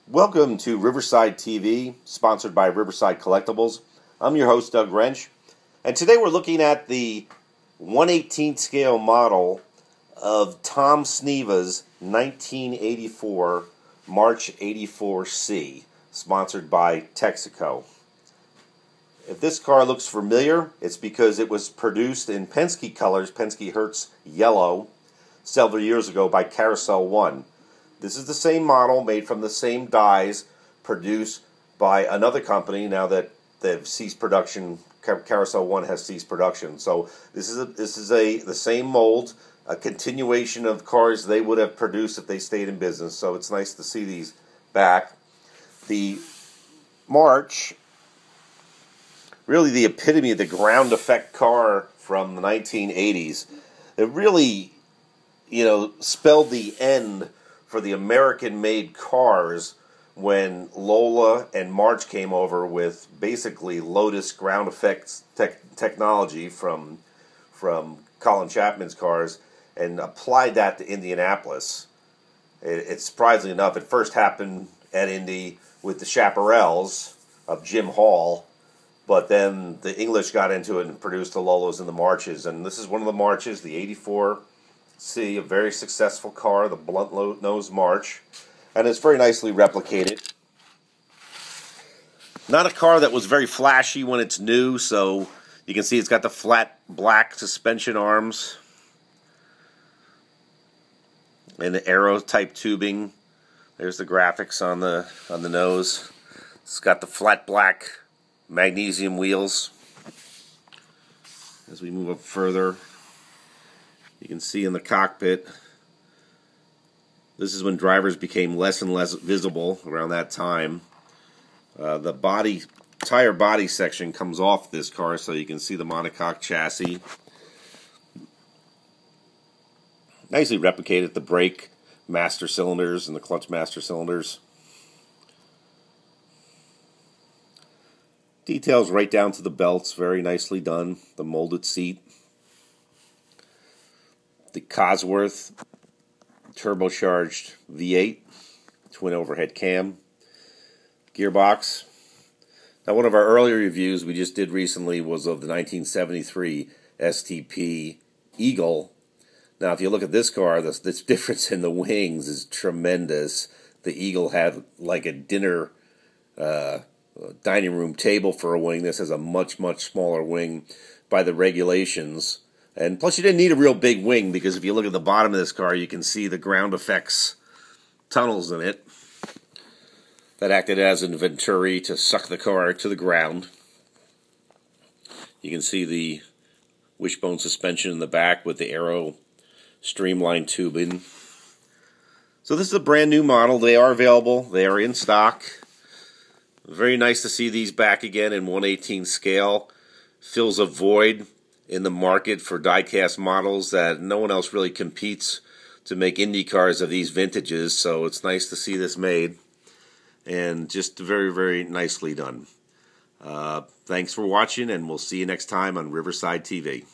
Welcome to Riverside TV, sponsored by Riverside Collectibles. I'm your host, Doug Wrench, and today we're looking at the 1/18th scale model of Tom Sneva's 1984 March 84C, sponsored by Texaco. If this car looks familiar, it's because it was produced in Penske colors, Penske Hertz yellow, several years ago by Carousel One. This is the same model, made from the same dies, produced by another company now that they've ceased production. Carousel One has ceased production. So this is the same mold, a continuation of cars they would have produced if they stayed in business. So it's nice to see these back. The March, really the epitome of the ground effect car from the 1980s. It really, spelled the end for the American-made cars when Lola and March came over with basically Lotus ground effects technology from Colin Chapman's cars and applied that to Indianapolis. It's surprisingly enough, it first happened at Indy with the Chaparrals of Jim Hall, but then the English got into it and produced the Lolas and the Marches, and this is one of the Marches, the 84C, a very successful car, the blunt nose March, and it's very nicely replicated. Not a car that was very flashy when it's new, so you can see it's got the flat black suspension arms and the aero type tubing. There's the graphics on the nose. It's got the flat black magnesium wheels. As we move up further, you can see in the cockpit, this is when drivers became less and less visible around that time. The tire body section comes off this car, so you can see the monocoque chassis. Nicely replicated, the brake master cylinders and the clutch master cylinders. Details right down to the belts, very nicely done. The molded seat. The Cosworth turbocharged V8, twin overhead cam, gearbox. Now, one of our earlier reviews we just did recently was of the 1973 STP Eagle. Now, if you look at this car, this difference in the wings is tremendous. The Eagle had like a dinner dining room table for a wing. This has a much, much smaller wing by the regulations. And plus, you didn't need a real big wing, because if you look at the bottom of this car, you can see the ground effects tunnels in it that acted as a venturi to suck the car to the ground. You can see the wishbone suspension in the back with the aero streamlined tubing. So this is a brand new model. They are available. They are in stock. Very nice to see these back again in 1/18 scale. Fills a void in the market for diecast models that no one else really competes to make Indy cars of these vintages, so it's nice to see this made, and just very, very nicely done. Thanks for watching, and we'll see you next time on Riverside TV.